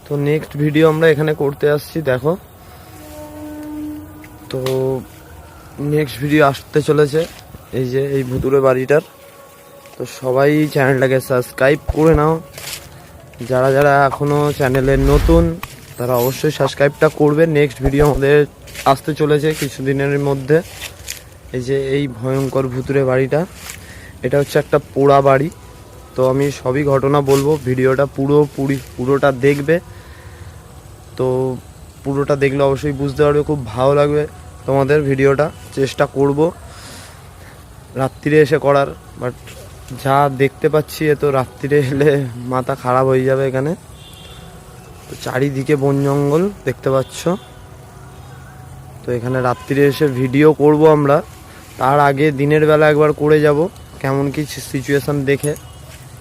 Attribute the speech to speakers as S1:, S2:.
S1: তো next video আমরা এখানে করতে আসছি, দেখো। তো নেক্সট ভিডিও আসতে চলেছে এই যে এই ভুতুরে বাড়িটার। তো সবাই চ্যানেলটাকে সাবস্ক্রাইব করে নাও, যারা যারা এখনো চ্যানেলে নতুন তারা অবশ্যই সাবস্ক্রাইবটা করবে। নেক্সট ভিডিও আমাদের আসতে চলেছে কিছুদিনের মধ্যে। এই যে এই ভয়ঙ্কর ভুতুরে বাড়িটা, এটা হচ্ছে একটা পোড়া বাড়ি। তো আমি সবই ঘটনা বলবো, ভিডিওটা পুরোটা দেখবে। তো পুরোটা দেখলে অবশ্যই বুঝতে পারবে, খুব ভালো লাগবে তোমাদের ভিডিওটা। চেষ্টা করব রাত্রিরে এসে করার, বাট যা দেখতে পাচ্ছি এ তো রাত্রিরে এলে মাথা খারাপ হয়ে যাবে এখানে। তো চারিদিকে বন জঙ্গল দেখতে পাচ্ছ। তো এখানে রাত্রিরে এসে ভিডিও করব আমরা, তার আগে দিনের বেলা একবার করে যাব কেমন কি সিচুয়েশন দেখে।